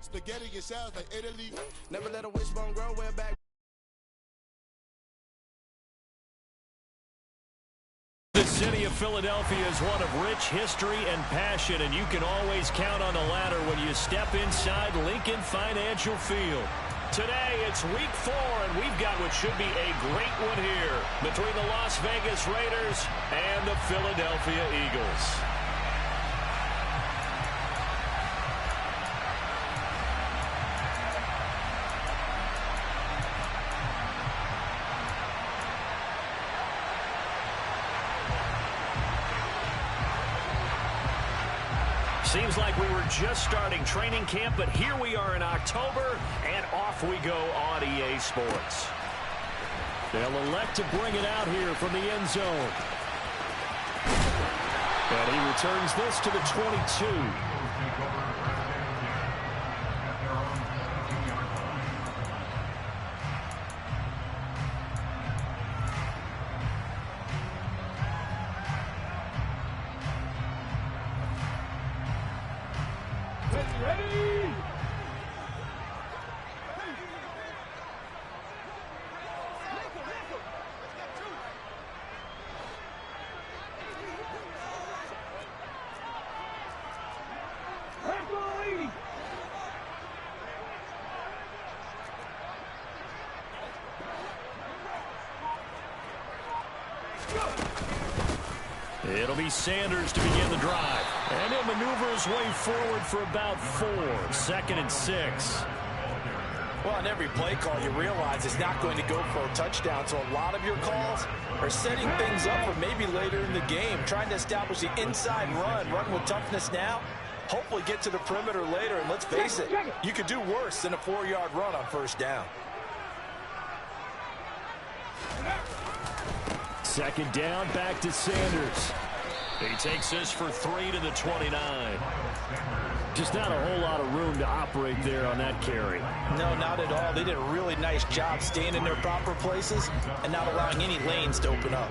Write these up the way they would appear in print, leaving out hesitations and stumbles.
Spaghetti, it sounds like Italy. Never let a wishbone grow, we're back. The city of Philadelphia is one of rich history and passion, and you can always count on the latter when you step inside Lincoln Financial Field. Today, it's Week 4, and we've got what should be a great one here between the Las Vegas Raiders and the Philadelphia Eagles. Seems like we were just starting training camp, but here we are in October, and off we go on EA Sports. They'll elect to bring it out here from the end zone. And he returns this to the 22. It'll be Sanders to begin the drive. And he'll maneuver his way forward for about 4. 2nd and 6. Well, on every play call, you realize it's not going to go for a touchdown. So a lot of your calls are setting things up for maybe later in the game, trying to establish the inside run with toughness now, hopefully get to the perimeter later. And let's face it, you could do worse than a 4-yard run on first down. 2nd down, back to Sanders. He takes this for 3 to the 29. Just not a whole lot of room to operate there on that carry. No, not at all. They did a really nice job staying in their proper places and not allowing any lanes to open up.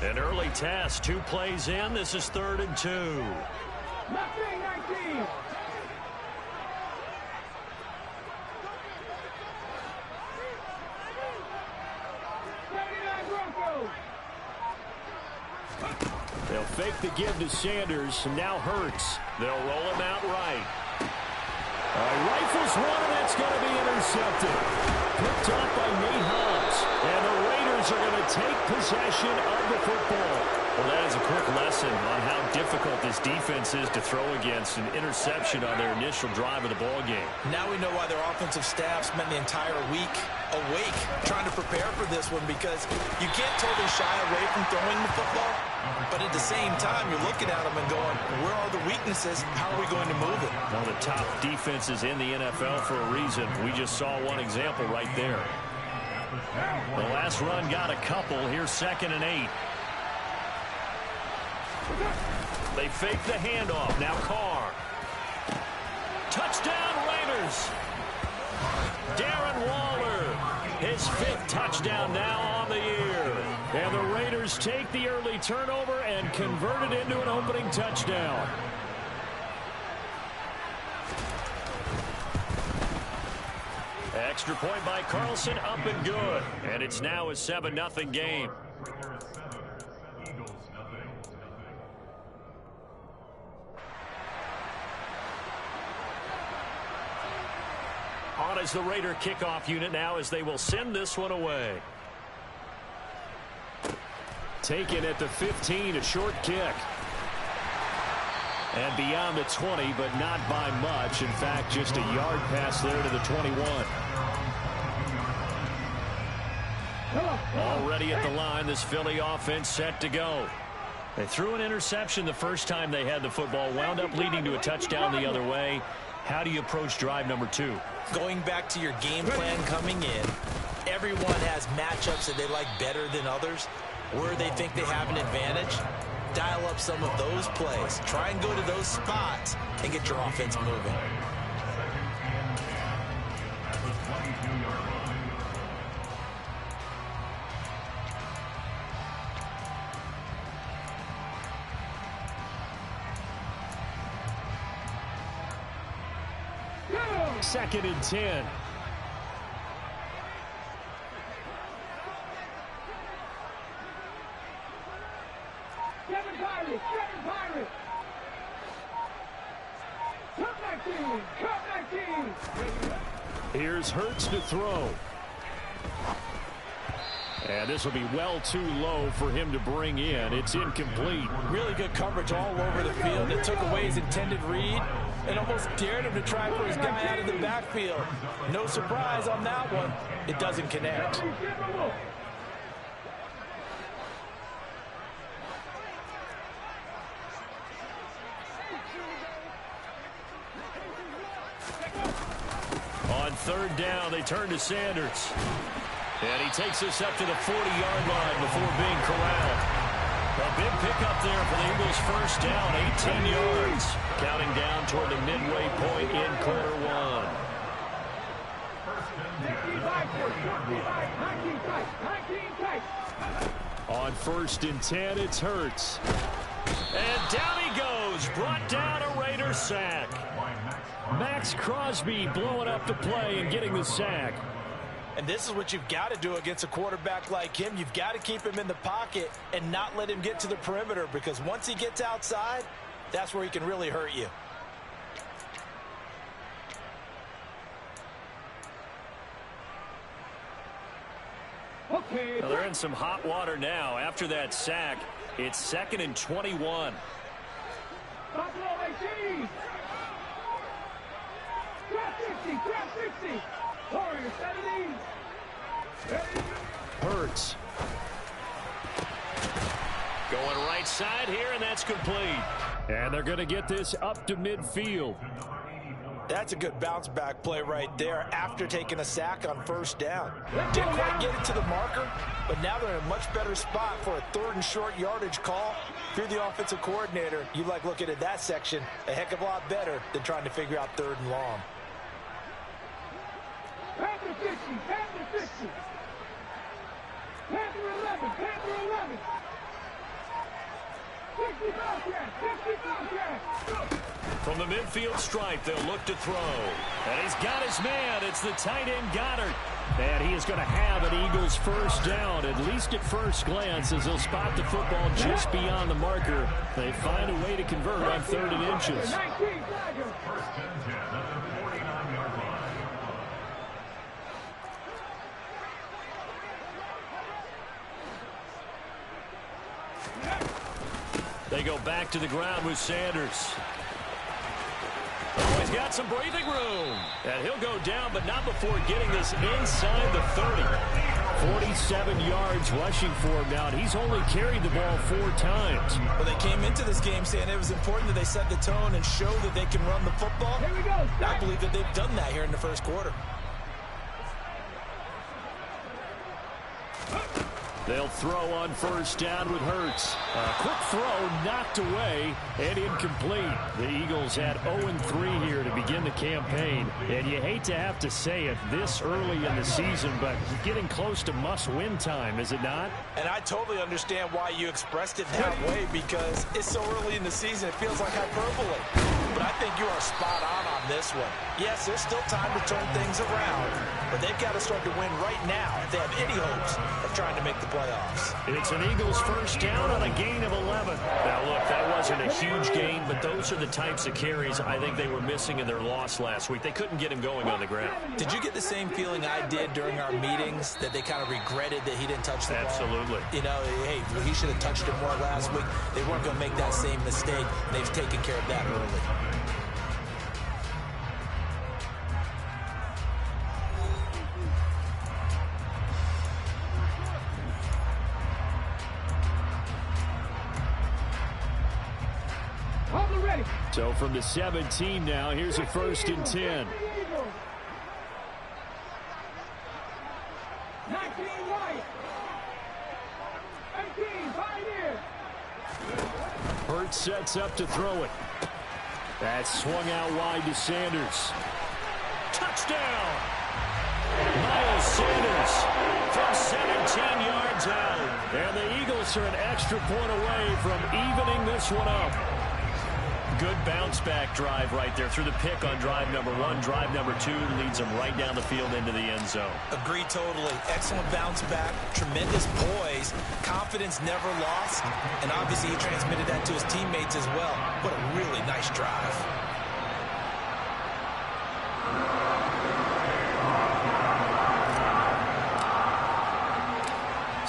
An early test, 2 plays in. This is 3rd and 2. 19. They'll fake the give to Sanders, and now Hurts. They'll roll him out right. Rifles one, and that's going to be intercepted. Picked off by Nate Hobbs. And the Raiders are going to take possession of the football. Well, that is a quick lesson on how difficult this defense is to throw against. An interception on their initial drive of the ball game. Now we know why their offensive staff spent the entire week awake trying to prepare for this one, because you can't totally shy away from throwing the football, but at the same time you're looking at them and going, where are the weaknesses? How are we going to move it? One of the top defenses in the NFL for a reason. We just saw one example right there. The last run got a couple. Here's 2nd and 8. They fake the handoff. Now Carr. Touchdown Raiders. Darren Waller, his 5th touchdown now on the year. And the Raiders take the early turnover and convert it into an opening touchdown. Extra point by Carlson, up and good. And it's now a 7-0 game. On as the Raider kickoff unit now, as they will send this one away. Taken at the 15, a short kick. And beyond the 20, but not by much. In fact, just a yard pass there to the 21. Already at the line, this Philly offense set to go. They threw an interception the first time they had the football, wound up leading to a touchdown the other way. How do you approach drive number 2? Going back to your game plan coming in, everyone has matchups that they like better than others, where they think they have an advantage. Dial up some of those plays. Try and go to those spots and get your offense moving. 2nd and 10. Here's Hurts to throw. And this will be well too low for him to bring in. It's incomplete. Really good coverage all over the field. It took away his intended read and almost dared him to try for his guy out of the backfield. No surprise on that one. It doesn't connect. On 3rd down, they turn to Sanders. And he takes us up to the 40-yard line before being corralled. A big pickup there for the Eagles' first down, 18 yards. Counting down toward the midway point in quarter 1. On 1st and 10, it's Hurts. And down he goes, brought down a Raider sack. Max Crosby blowing up the play and getting the sack. And this is what you've got to do against a quarterback like him. You've got to keep him in the pocket and not let him get to the perimeter, because once he gets outside, that's where he can really hurt you. Well, they're in some hot water now. After that sack, it's 2nd and 21. Hurts. Going right side here, and that's complete. And they're going to get this up to midfield. That's a good bounce-back play right there after taking a sack on 1st down. Didn't quite get it to the marker, but now they're in a much better spot for a 3rd and short yardage call. If you're the offensive coordinator, you like looking at that section a heck of a lot better than trying to figure out 3rd and long. Panther 50, Panther 50. Panther 11, Panther 11. 60 Bobcats, 60 Bobcats. From the midfield stripe, they'll look to throw. And he's got his man. It's the tight end Goddard. And he is going to have an Eagles first down, at least at first glance, as they'll spot the football just beyond the marker. They find a way to convert on 3rd and inches. They go back to the ground with Sanders. Oh, he's got some breathing room. And he'll go down, but not before getting this inside the 30. 47 yards rushing for him now, and he's only carried the ball 4 times. Well, they came into this game saying it was important that they set the tone and show that they can run the football. Here we go. I believe that they've done that here in the 1st quarter. They'll throw on 1st down with Hurts. A quick throw knocked away and incomplete. The Eagles had 0-3 here to begin the campaign. And you hate to have to say it this early in the season, but getting close to must-win time, is it not? And I totally understand why you expressed it that way, because it's so early in the season, it feels like hyperbole. But I think you are spot on this one. Yes, there's still time to turn things around, but they've got to start to win right now if they have any hopes of trying to make the playoffs. It's an Eagles first down on a gain of 11. Now, look, that wasn't a huge gain, but those are the types of carries I think they were missing in their loss last week. They couldn't get him going on the ground. Did you get the same feeling I did during our meetings, that they kind of regretted that he didn't touch the ball? Absolutely. You know, hey, he should have touched it more last week. They weren't going to make that same mistake. They've taken care of that early. So from the 17 now, here's a 1st and 10. 19 right. 18 Pioneer. Hurts sets up to throw it. That's swung out wide to Sanders. Touchdown! Miles Sanders from 17 yards out. And the Eagles are an extra point away from evening this one up. good bounce-back drive right there through the pick on drive number 1. Drive number 2 leads them right down the field into the end zone. Agree totally. Excellent bounce back, tremendous poise, confidence never lost, and obviously he transmitted that to his teammates as well. What a really nice drive.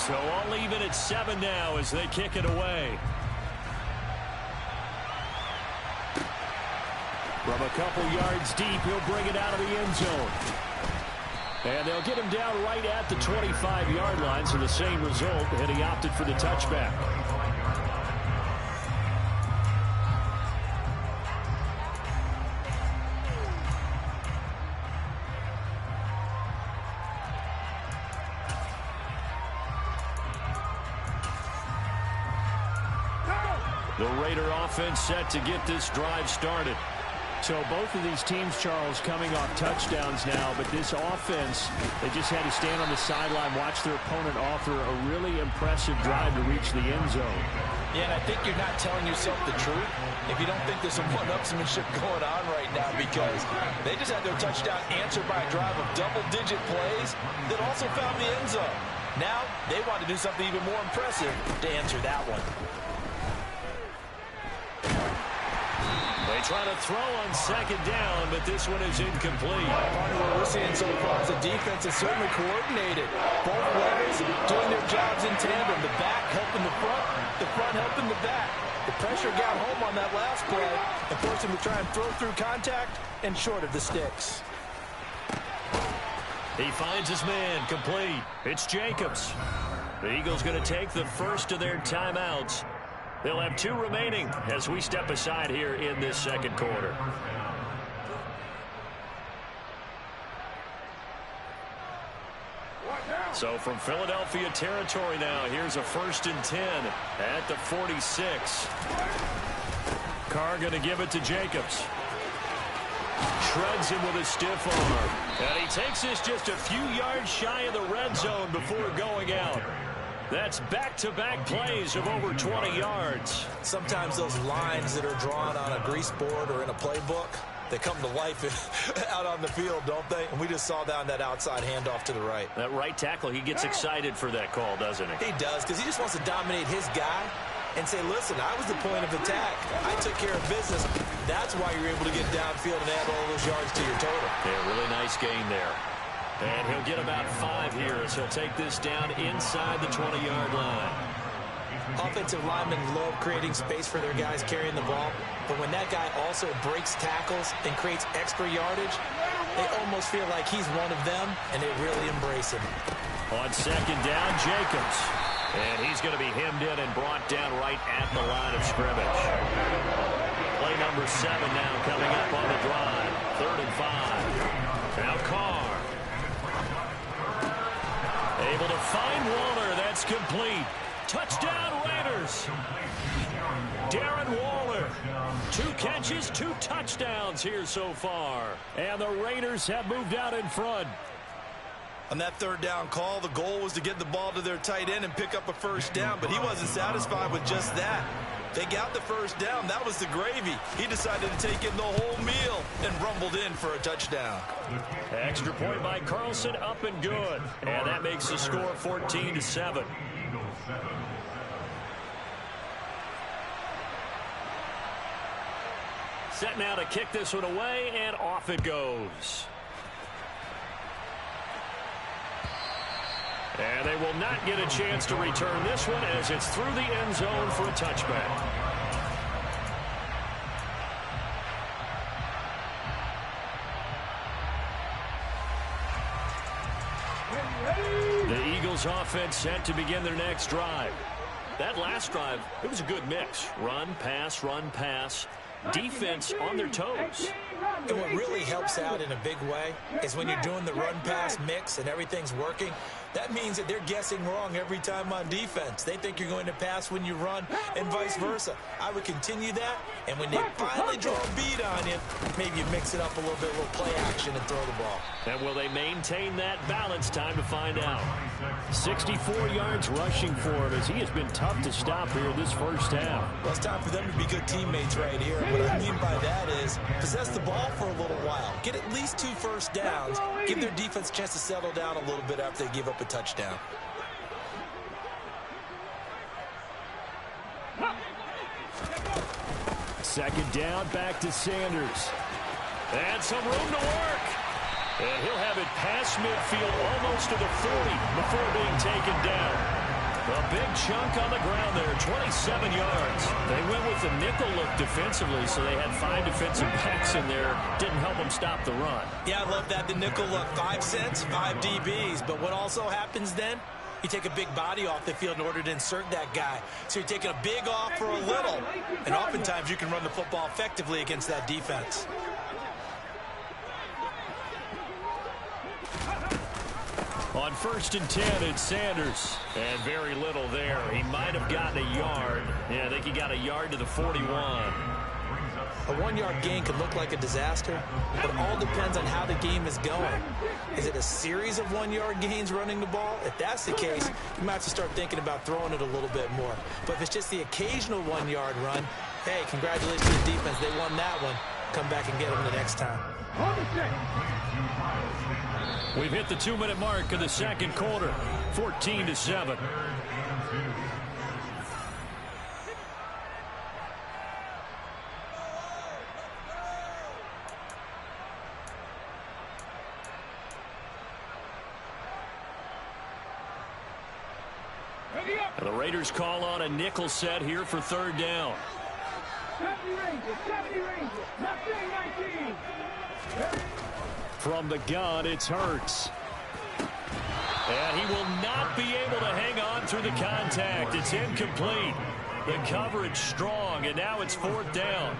So all even at 7 now as they kick it away. From a couple yards deep, he'll bring it out of the end zone. And they'll get him down right at the 25-yard line, so the same result, and he opted for the touchback. The Raider offense set to get this drive started. So both of these teams, Charles, coming off touchdowns now, but this offense, they just had to stand on the sideline, watch their opponent offer a really impressive drive to reach the end zone. Yeah, and I think you're not telling yourself the truth if you don't think there's some one-upsmanship going on right now, because they just had their touchdown answered by a drive of double-digit plays that also found the end zone. Now they want to do something even more impressive to answer that one. They try to throw on second down, but this one is incomplete. What we're seeing so far is the defense is certainly coordinated. Both levels doing their jobs in tandem. The back helping the front helping the back. The pressure got home on that last play and forced him to try and throw through contact and short of the sticks. He finds his man, complete. It's Jacobs. The Eagles going to take the first of their timeouts. They'll have 2 remaining as we step aside here in this second quarter. So from Philadelphia territory now, here's a 1st and 10 at the 46. Carr going to give it to Jacobs. Shreds him with a stiff arm. And he takes this just a few yards shy of the red zone before going out. That's back-to-back plays of over 20 yards. Sometimes those lines that are drawn on a grease board or in a playbook, they come to life out on the field, don't they? And we just saw that on that outside handoff to the right. That right tackle, he gets excited for that call, doesn't he? He does, because he just wants to dominate his guy and say, listen, I was the point of attack. I took care of business. That's why you're able to get downfield and add all those yards to your total. Yeah, really nice gain there. And he'll get about 5 here as he'll take this down inside the 20-yard line. Offensive linemen love creating space for their guys carrying the ball, but when that guy also breaks tackles and creates extra yardage, they almost feel like he's one of them, and they really embrace him. On second down, Jacobs. And he's going to be hemmed in and brought down right at the line of scrimmage. Play number 7 now coming up on the drive. 3rd and 5. Now Carr. Able to find Waller. That's complete. Touchdown Raiders. Darren Waller. 2 catches, 2 touchdowns here so far. And the Raiders have moved out in front. On that 3rd down call, the goal was to get the ball to their tight end and pick up a 1st down, but he wasn't satisfied with just that. They got the 1st down. That was the gravy. He decided to take in the whole meal and rumbled in for a touchdown. Extra point by Carlson, up and good. And that makes the score 14-7. Set now to kick this one away, and off it goes. And they will not get a chance to return this one as it's through the end zone for a touchback. The Eagles offense set to begin their next drive. That last drive, it was a good mix. Run, pass, defense on their toes. And what really helps out in a big way is when you're doing the run-pass mix and everything's working, that means that they're guessing wrong every time on defense. They think you're going to pass when you run and vice versa. I would continue that, and when they finally draw a beat on you, maybe you mix it up a little bit, a little play action and throw the ball. And will they maintain that balance? Time to find out. 64 yards rushing for him as he has been tough to stop here this first half. Well, it's time for them to be good teammates right here. What I mean by that is possess the ball for a little while. Get at least 2 first downs. Give their defense a chance to settle down a little bit after they give up a touchdown. Second down, back to Sanders. And some room to work. And he'll have it past midfield almost to the 40 before being taken down. A big chunk on the ground there, 27 yards. They went with the nickel look defensively, so they had 5 defensive backs in there. Didn't help them stop the run. Yeah, I love that, the nickel look. 5 cents, 5 DBs. But what also happens then? You take a big body off the field in order to insert that guy. So you're taking a big off for a little. And oftentimes you can run the football effectively against that defense. On 1st and 10, it's Sanders. And very little there. He might have gotten a yard. Yeah, I think he got a yard to the 41. A 1-yard gain could look like a disaster, but it all depends on how the game is going. Is it a series of 1-yard gains running the ball? If that's the case, you might have to start thinking about throwing it a little bit more. But if it's just the occasional 1-yard run, hey, congratulations to the defense. They won that one. Come back and get them the next time. We've hit the 2-minute mark of the second quarter, 14-7. And the Raiders call on a nickel set here for 3rd down. 70 Rangers, left 19. From the gun, it's Hurts. And he will not be able to hang on through the contact. It's incomplete. The coverage strong, and now it's 4th down.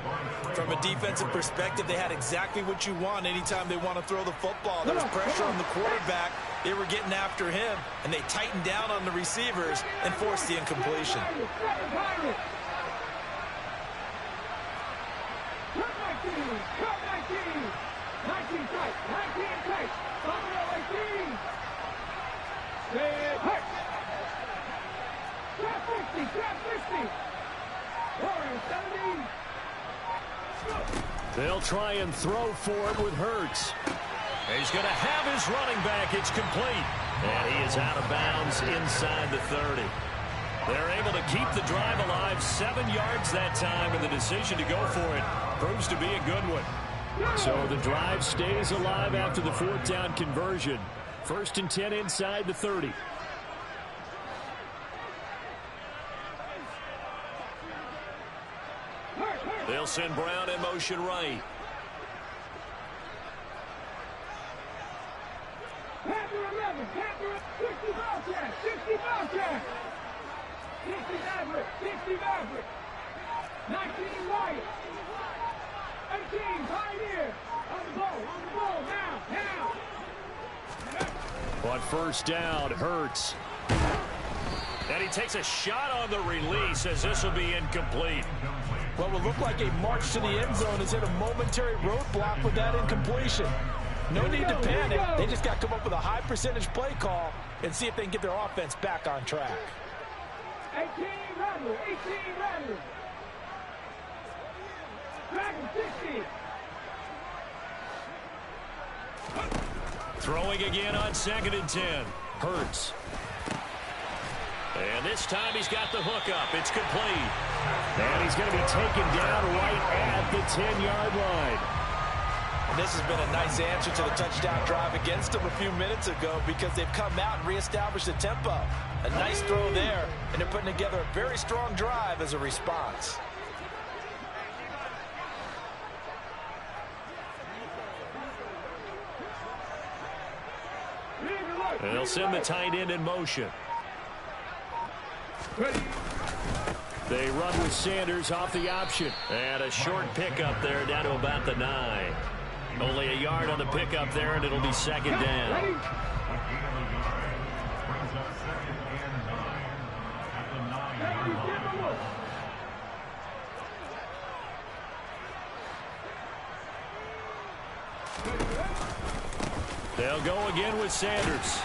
From a defensive perspective, they had exactly what you want anytime they want to throw the football. There was pressure on the quarterback. They were getting after him, and they tightened down on the receivers and forced the incompletion. Cut 19. 19 tight. 19 tight. Bumper 18. Hurt. Trap 50. Trap 50. Warriors 17. They'll try and throw for him with Hurts. He's going to have his running back. It's complete. And he is out of bounds inside the 30. They're able to keep the drive alive, 7 yards that time, and the decision to go for it proves to be a good one. So the drive stays alive after the 4th down conversion. 1st and 10 inside the 30. They'll send Brown in motion right. Panther 11. Panther 60 Bobcat. 60 Bobcat. 60 Maverick. 60 Maverick. 19 Wyatt. 18 Pioneer. On the ball, now. On 1st down, Hurts. And he takes a shot on the release as this will be incomplete. What will look like a march to the end zone is hit a momentary roadblock with that incompletion. No need to panic. They just got to come up with a high percentage play call and see if they can get their offense back on track. 18 Rattler. 18 Rattler. Dragon 60. Throwing again on 2nd and 10. Hurts. And this time he's got the hook up. It's complete. And he's going to be taken down right at the 10-yard line. And this has been a nice answer to the touchdown drive against them a few minutes ago because they've come out and reestablished the tempo. A nice throw there, and they're putting together a very strong drive as a response. They'll send the tight end in motion. They run with Sanders off the option. And a short pickup there down to about the 9. Only a yard on the pickup there, and it'll be second down. They'll go again with Sanders.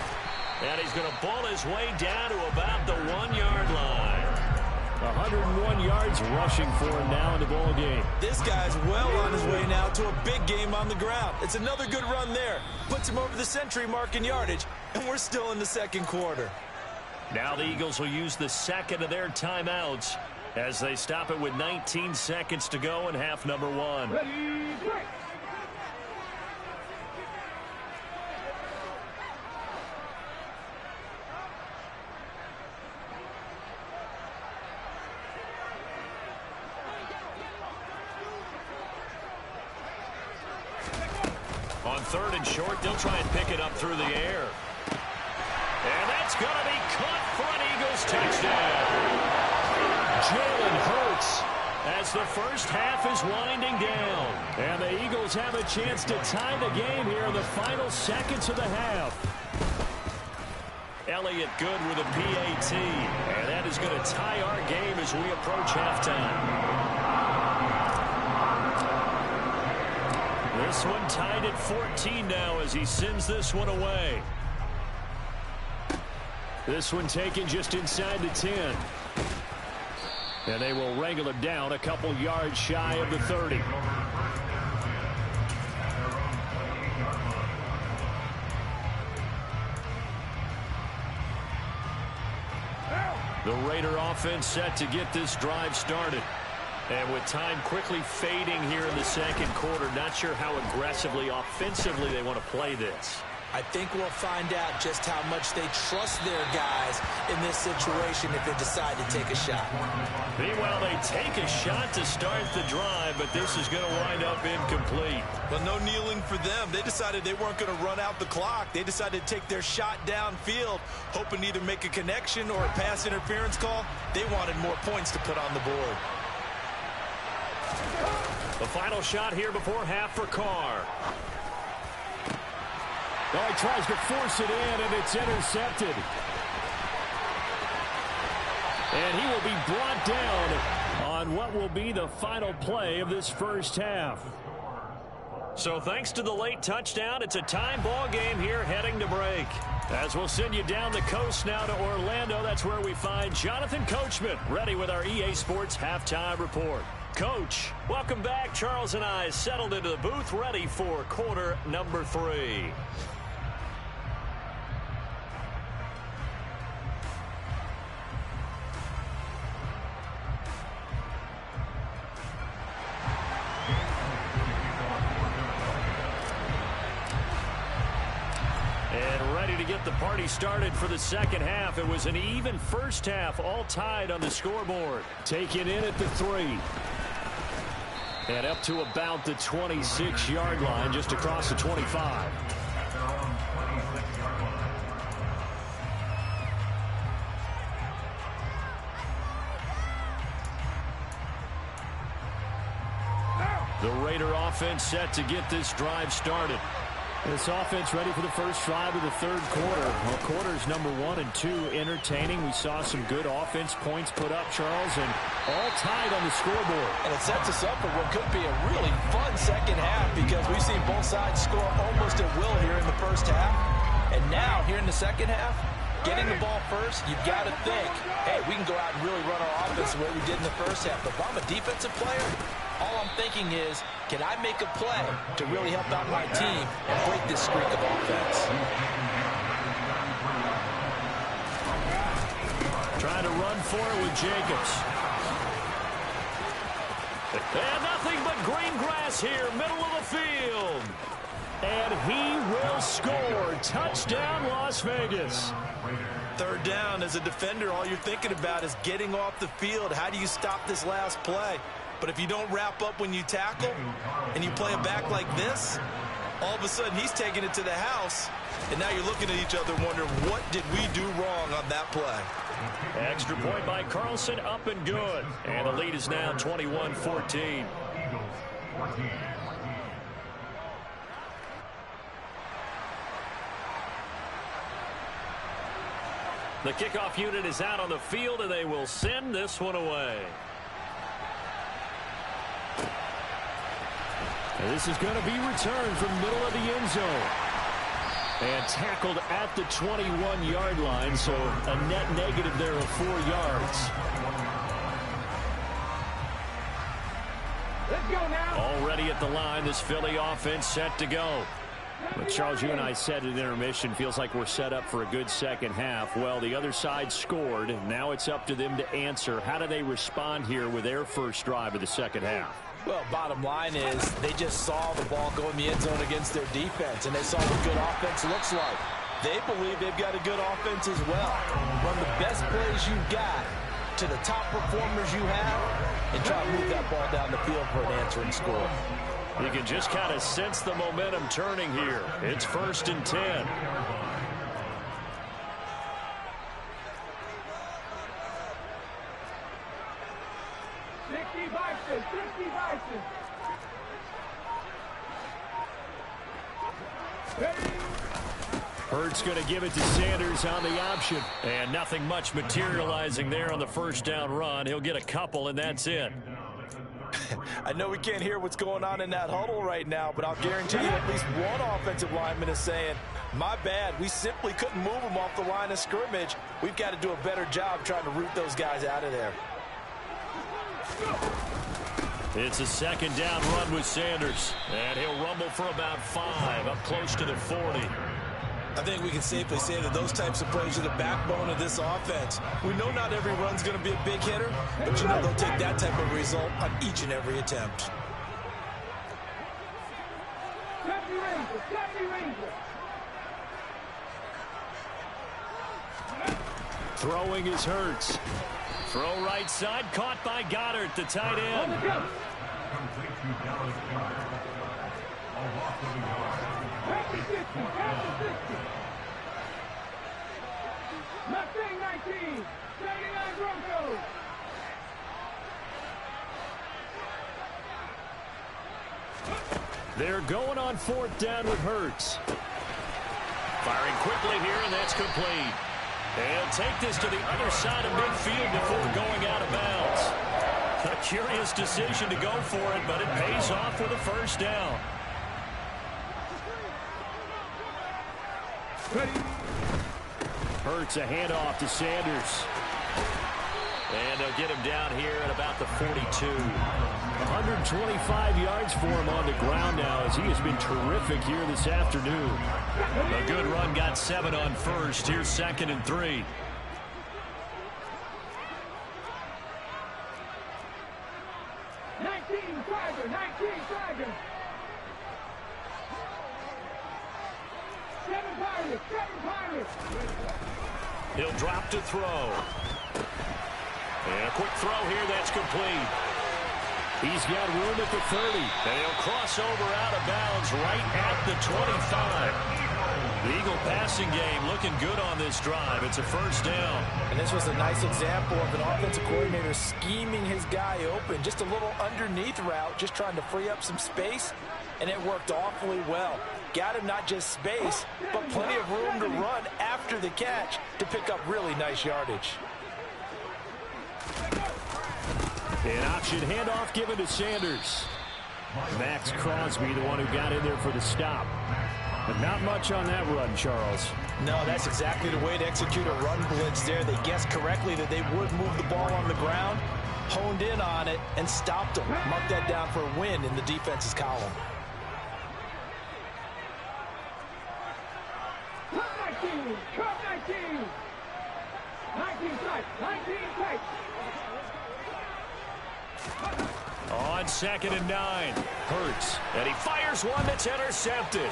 And he's going to ball his way down to about the 1-yard line. 101 yards rushing for him now in the ball game. This guy's well on his way now to a big game on the ground. It's another good run there. Puts him over the century mark in yardage, and we're still in the second quarter. Now the Eagles will use the second of their timeouts as they stop it with 19 seconds to go in half number 1. Ready, break. On 3rd and short, they'll try and pick it up through the air. And that's going to be caught for an Eagles touchdown. Jalen Hurts as the first half is winding down. And the Eagles have a chance to tie the game here in the final seconds of the half. Elliott good with a PAT. And that is going to tie our game as we approach halftime. This one tied at 14 now as he sends this one away. This one taken just inside the 10. And they will wrangle him down a couple yards shy of the 30. The Raider offense set to get this drive started. And with time quickly fading here in the second quarter, not sure how aggressively, offensively they want to play this. I think we'll find out just how much they trust their guys in this situation if they decide to take a shot. Meanwhile, they take a shot to start the drive, but this is going to wind up incomplete. Well, no kneeling for them. They decided they weren't going to run out the clock. They decided to take their shot downfield, hoping to either make a connection or a pass interference call. They wanted more points to put on the board. The final shot here before half for Carr. Oh, he tries to force it in, and it's intercepted. And he will be brought down on what will be the final play of this first half. So thanks to the late touchdown, it's a time ball game here heading to break. As we'll send you down the coast now to Orlando, that's where we find Jonathan Coachman ready with our EA Sports Halftime Report. Coach, welcome back. Charles and I settled into the booth ready for quarter number 3. And ready to get the party started for the second half. It was an even first half, all tied on the scoreboard. Taken in at the 3. And up to about the 26-yard line, just across the 25. The Raider offense set to get this drive started. This offense ready for the first drive of the third quarter. Well, quarters number 1 and 2 entertaining. We saw some good offense points put up, Charles, and all tied on the scoreboard. And it sets us up for what could be a really fun second half because we've seen both sides score almost at will here in the first half. And now, here in the second half, getting the ball first, you've got to think, hey, we can go out and really run our offense the way we did in the first half. But if I'm a defensive player, all I'm thinking is, can I make a play to really help out my team and break this streak of offense? Trying to run for it with Jacobs. And nothing but green grass here, middle of the field. And he will score. Touchdown, Las Vegas. Third down, as a defender, all you're thinking about is getting off the field. How do you stop this last play? But if you don't wrap up when you tackle and you play it back like this, all of a sudden he's taking it to the house, and now you're looking at each other wondering, what did we do wrong on that play? Extra point by Carlson, up and good. And the lead is now 21-14. The kickoff unit is out on the field, and they will send this one away. And this is going to be returned from middle of the end zone. And tackled at the 21-yard line, so a net negative there of 4 yards. Let's go now. Already at the line, this Philly offense set to go. But Charles, you and I said at intermission, feels like we're set up for a good second half. Well, the other side scored. Now it's up to them to answer. How do they respond here with their first drive of the second half? Well, bottom line is they just saw the ball go in the end zone against their defense, and they saw what good offense looks like. They believe they've got a good offense as well. Run the best plays you've got to the top performers you have and try to move that ball down the field for an answering score. You can just kind of sense the momentum turning here. It's 1st and 10. Hurts going to give it to Sanders on the option. And nothing much materializing there on the first down run. He'll get a couple, and that's it. I know we can't hear what's going on in that huddle right now, but I'll guarantee you at least one offensive lineman is saying, my bad, we simply couldn't move them off the line of scrimmage. We've got to do a better job trying to root those guys out of there. It's a 2nd down run with Sanders, and he'll rumble for about 5, up close to the 40. I think we can safely say that those types of plays are the backbone of this offense. We know not every run's going to be a big hitter, but you know they'll take that type of result on each and every attempt. Throwing is Hurts. Throw right side, caught by Goddard, the tight end. Mustang 19, 79 Broncos. They're going on 4th down with Hurts. Firing quickly here, and that's complete. They'll take this to the other side of midfield before going out of bounds. A curious decision to go for it, but it pays off with a 1st down. Hurts a handoff to Sanders. And they'll get him down here at about the 42. 125 yards for him on the ground now as he has been terrific here this afternoon. A good run, got 7 on first. Here's 2nd and 3. He'll drop to throw. And a quick throw here, that's complete. He's got room at the 30. And he'll cross over out of bounds right at the 25. The Eagle passing game looking good on this drive. It's a 1st down. And this was a nice example of an offensive coordinator scheming his guy open. Just a little underneath route, just trying to free up some space. And it worked awfully well. Got him not just space, but plenty of room to run after the catch to pick up really nice yardage. An option handoff given to Sanders. Max Crosby, the one who got in there for the stop. But not much on that run, Charles. No, that's exactly the way to execute a run blitz there. They guessed correctly that they would move the ball on the ground, honed in on it, and stopped them. Mark that down for a win in the defense's column. 19 tight. On 2nd and 9. Hurts. And he fires one that's intercepted.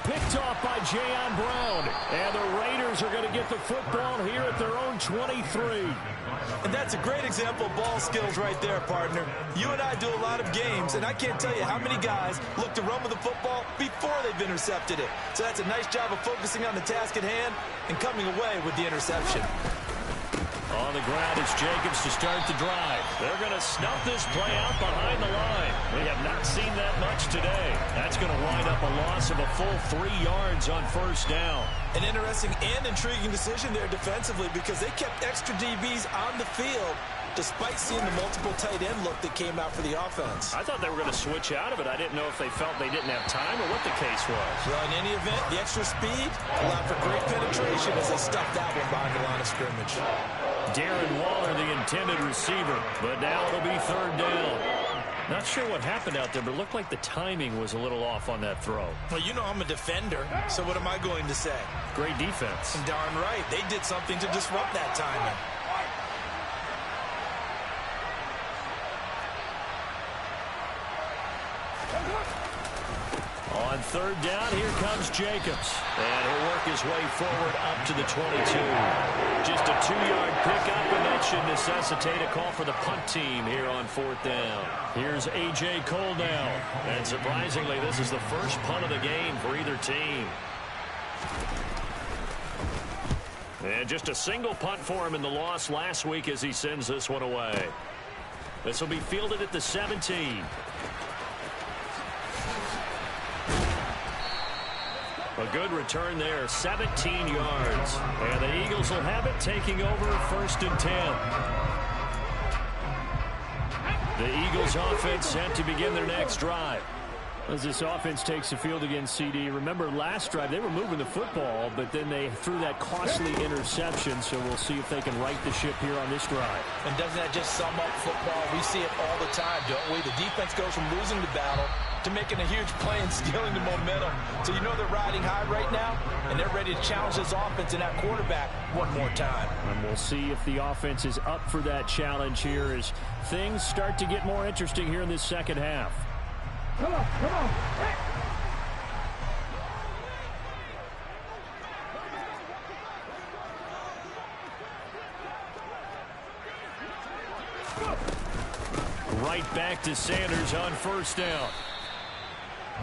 Picked off by Jayon Brown. And the Raiders are going to get the football here at their own 23. And that's a great example of ball skills right there, partner. You and I do a lot of games, and I can't tell you how many guys look to run with the football before they've intercepted it. So that's a nice job of focusing on the task at hand and coming away with the interception. On the ground is Jacobs to start the drive. They're going to snuff this play out behind the line. We have not seen that much today. That's going to wind up a loss of a full 3 yards on first down. An interesting and intriguing decision there defensively because they kept extra DBs on the field despite seeing the multiple tight end look that came out for the offense. I thought they were going to switch out of it. I didn't know if they felt they didn't have time or what the case was. Well, in any event, the extra speed allowed for great penetration as they stuffed that one behind the line of scrimmage. Darren Waller, the intended receiver, but now it'll be third down. Not sure what happened out there, but it looked like the timing was a little off on that throw. Well, you know I'm a defender, so what am I going to say? Great defense. And darn right, they did something to disrupt that timing. On third down, here comes Jacobs. And he'll work his way forward up to the 22. Just a 2-yard pickup, and that should necessitate a call for the punt team here on fourth down. Here's A.J. Cole now. And surprisingly, this is the first punt of the game for either team. And just a single punt for him in the loss last week as he sends this one away. This will be fielded at the 17. A good return there, 17 yards. And the Eagles will have it, taking over first and 10. The Eagles offense set to begin their next drive. As this offense takes the field against CD, remember last drive they were moving the football, but then they threw that costly interception, so we'll see if they can right the ship here on this drive. And doesn't that just sum up football? We see it all the time, don't we? The defense goes from losing the battle to making a huge play and stealing the momentum. So you know they're riding high right now, and they're ready to challenge this offense and that quarterback one more time. And we'll see if the offense is up for that challenge here as things start to get more interesting here in this second half. Come on, come on. Right back to Sanders on first down.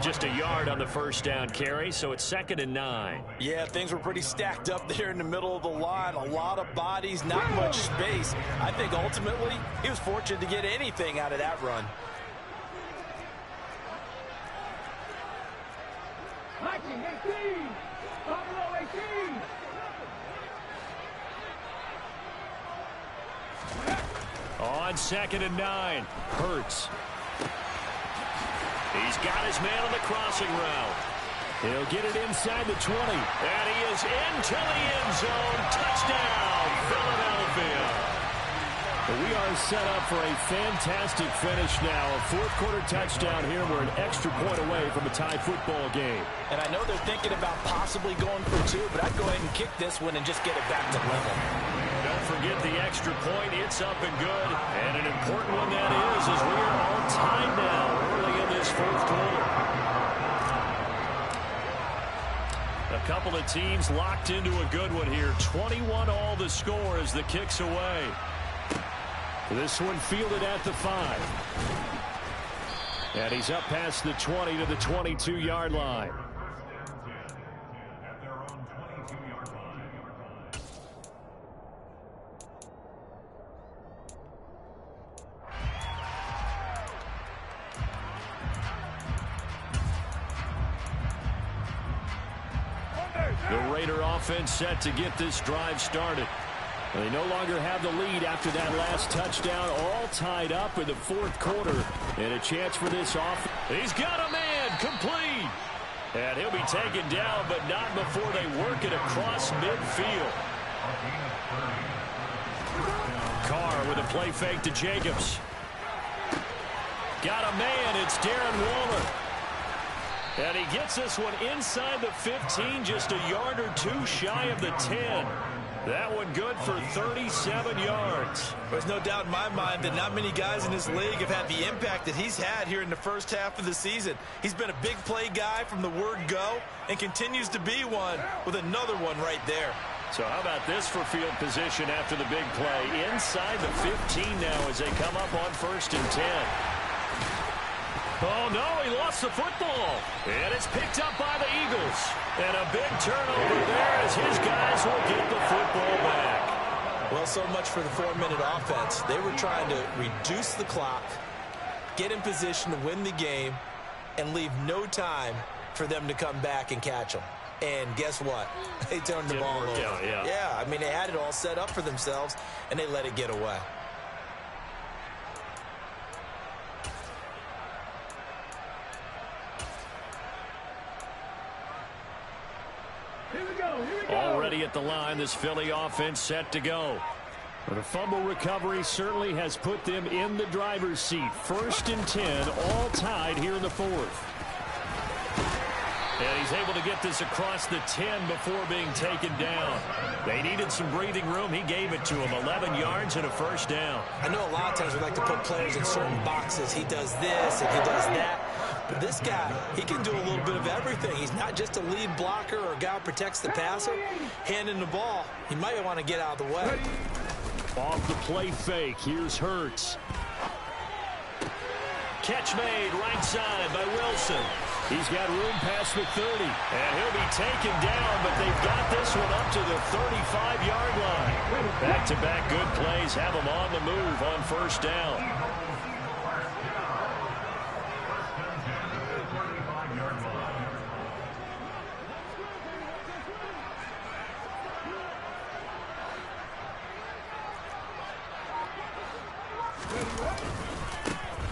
Just a yard on the first down carry, so it's 2nd and 9. Yeah, things were pretty stacked up there in the middle of the line. A lot of bodies, not much space. I think ultimately he was fortunate to get anything out of that run. 18. Buffalo 18. On 2nd and 9, Hurts. He's got his man on the crossing route. He'll get it inside the 20. And he is into the end zone. Touchdown, Philadelphia. We are set up for a fantastic finish now. A fourth-quarter touchdown here. We're an extra point away from a tie football game. And I know they're thinking about possibly going for 2, but I'd go ahead and kick this one and just get it back to level. Don't forget the extra point. It's up and good. And an important one that is, as we are all tied now early in this fourth quarter. A couple of teams locked into a good one here. 21 all the score as the kick's away. This one fielded at the 5. And he's up past the 20 to the 22-yard line. The Raider offense set to get this drive started. They no longer have the lead after that last touchdown, all tied up in the fourth quarter. And a chance for this offense. He's got a man, complete. And he'll be taken down, but not before they work it across midfield. Carr with a play fake to Jacobs. Got a man, it's Darren Waller. And he gets this one inside the 15, just a yard or 2 shy of the 10. That one good for 37 yards. There's no doubt in my mind that not many guys in this league have had the impact that he's had here in the first half of the season. He's been a big play guy from the word go and continues to be one with another one right there. So how about this for field position after the big play? Inside the 15 now as they come up on 1st and 10. Oh, no, he lost the football. And it's picked up by the Eagles. And a big turnover there as his guys will get the football back. Well, so much for the 4-minute offense. They were trying to reduce the clock, get in position to win the game, and leave no time for them to come back and catch them. And guess what? They turned the ball over. Yeah, I mean, they had it all set up for themselves, and they let it get away. Already at the line, this Philly offense set to go. But a fumble recovery certainly has put them in the driver's seat. 1st and 10, all tied here in the 4th. And he's able to get this across the 10 before being taken down. They needed some breathing room. He gave it to him. 11 yards and a 1st down. I know a lot of times we like to put players in certain boxes. He does this and he does that. But this guy, he can do a little bit of everything. He's not just a lead blocker or a guy who protects the passer. Handing the ball, he might want to get out of the way. Off the play fake, here's Hurts. Catch made right side by Wilson. He's got room past the 30, and he'll be taken down, but they've got this one up to the 35-yard line. Back-to-back good plays have them on the move on 1st down.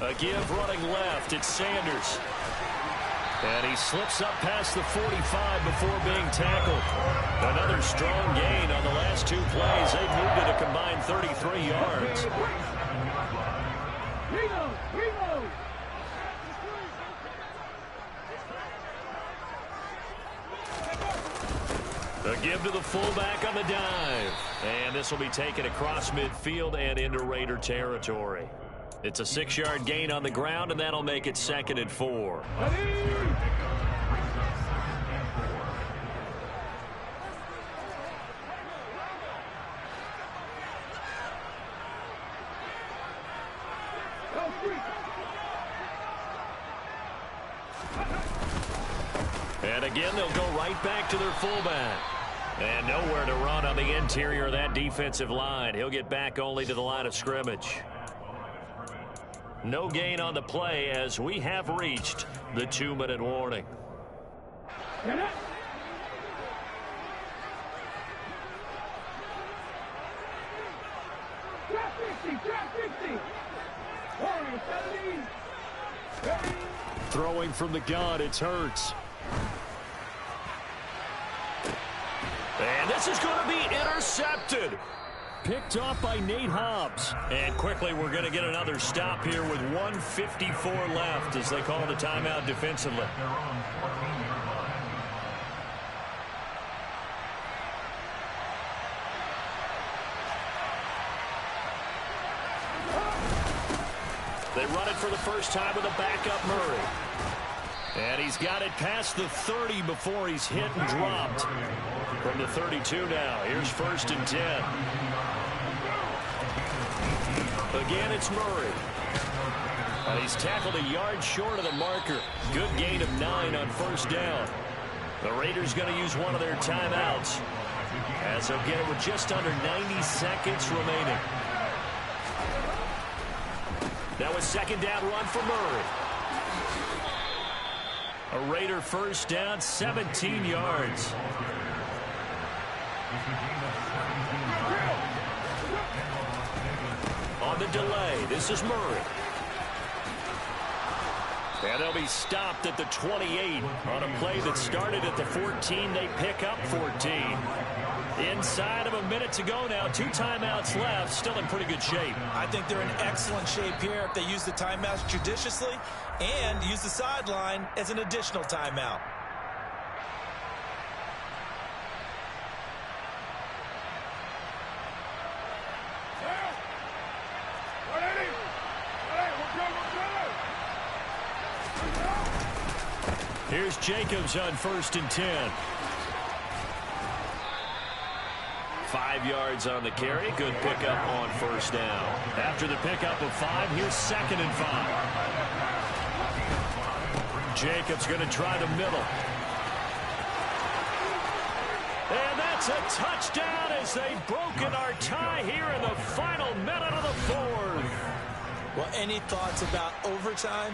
A give running left, it's Sanders. And he slips up past the 45 before being tackled. Another strong gain on the last 2 plays. They've moved it a combined 33 yards. A give to the fullback on the dive. And this will be taken across midfield and into Raider territory. It's a 6-yard gain on the ground, and that'll make it 2nd and 4. And again, they'll go right back to their fullback. And nowhere to run on the interior of that defensive line. He'll get back only to the line of scrimmage. No gain on the play as we have reached the 2-minute warning. Throwing from the gun, it's Hurts. And this is going to be intercepted. Picked off by Nate Hobbs. And quickly we're going to get another stop here with 1:54 left as they call the timeout defensively. They run it for the first time with a backup Murray. And he's got it past the 30 before he's hit and dropped. From the 32 now, here's 1st and 10. Again, it's Murray. And he's tackled a yard short of the marker. Good gain of 9 on 1st down. The Raiders going to use one of their timeouts as they'll get it with just under 90 seconds remaining. Now a 2nd down run for Murray. A Raider 1st down, 17 yards. On the delay, this is Murray. And they'll be stopped at the 28 on a play that started at the 14. They pick up 14. Inside of a minute to go now. 2 timeouts left. Still in pretty good shape. I think they're in excellent shape here if they use the timeouts judiciously and use the sideline as an additional timeout. Here's Jacobs on 1st and 10. 5 yards on the carry. Good pickup on 1st down. After the pickup of 5, here's 2nd and 5. Jacobs going to try the middle. And that's a touchdown as they've broken our tie here in the final minute of the fourth. Well, any thoughts about overtime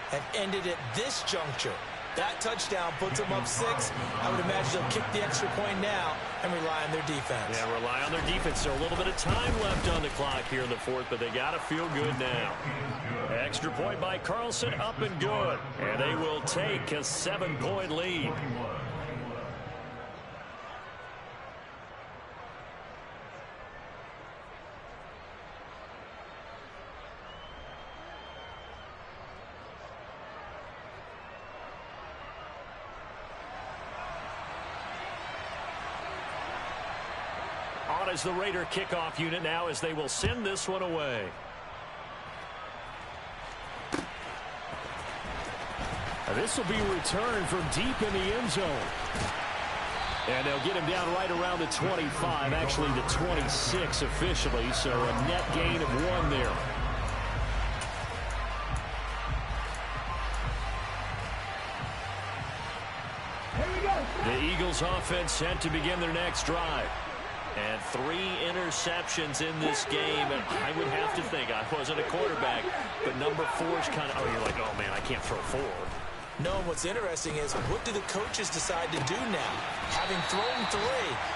have ended at this juncture. That touchdown puts them up 6. I would imagine they'll kick the extra point now and rely on their defense. Yeah, rely on their defense. So a little bit of time left on the clock here in the fourth, but they got to feel good now. Extra point by Carlson, up and good. And they will take a 7-point lead. On as the Raider kickoff unit now as they will send this one away. This will be returned from deep in the end zone. And they'll get him down right around the 25, actually the 26 officially, so a net gain of 1 there. The Eagles offense set to begin their next drive. And 3 interceptions in this game. And I would have to think, I wasn't a quarterback, but number 4 is kind of, you're like, oh, man, I can't throw 4. No, and what's interesting is, what do the coaches decide to do now? Having thrown 3,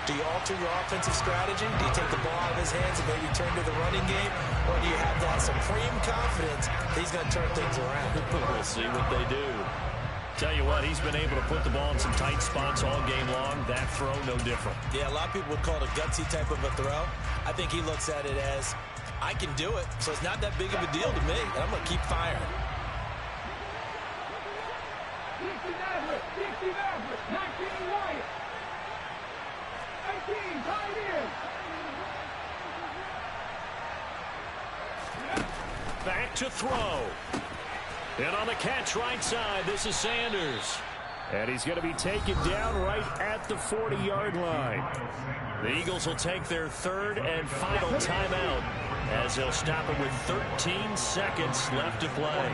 do you alter your offensive strategy? Do you take the ball out of his hands and maybe turn to the running game? Or do you have that supreme confidence that he's going to turn things around? We'll see what they do. Tell you what, he's been able to put the ball in some tight spots all game long. That throw, no different. Yeah, a lot of people would call it a gutsy type of a throw. I think he looks at it as, I can do it, so it's not that big of a deal to me, and I'm going to keep firing. 19 Wyatt. 18 tied in. Back to throw. And on the catch right side, this is Sanders. And he's going to be taken down right at the 40-yard line. The Eagles will take their 3rd and final timeout as they'll stop it with 13 seconds left to play.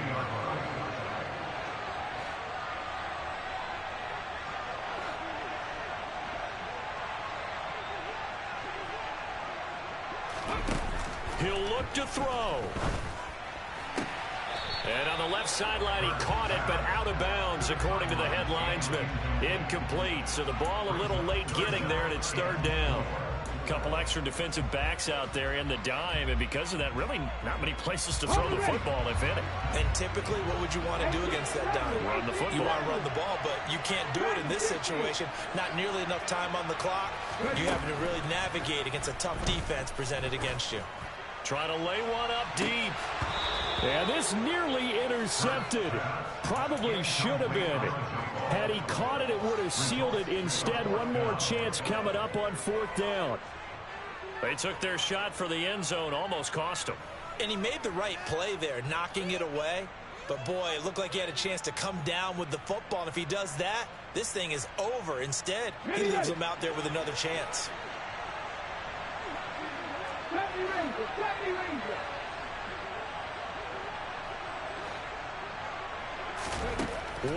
He'll look to throw. And on the left sideline, he caught it, but out of bounds, according to the head linesman. Incomplete, so the ball a little late getting there, and it's 3rd down. A couple extra defensive backs out there in the dime, and because of that, really not many places to throw the football, if any. And typically, what would you want to do against that dime? Run the football. You want to run the ball, but you can't do it in this situation. Not nearly enough time on the clock. You having to really navigate against a tough defense presented against you. Trying to lay one up deep. And this nearly intercepted. Probably should have been. Had he caught it, it would have sealed it. Instead, one more chance coming up on 4th down. They took their shot for the end zone, almost cost him. And he made the right play there, knocking it away. But, boy, it looked like he had a chance to come down with the football. And if he does that, this thing is over. Instead, he leaves him out there with another chance.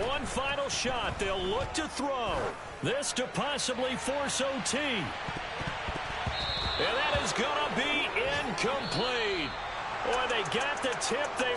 One final shot. They'll look to throw. This to possibly force OT. And that is going to be incomplete. Boy, they got the tip they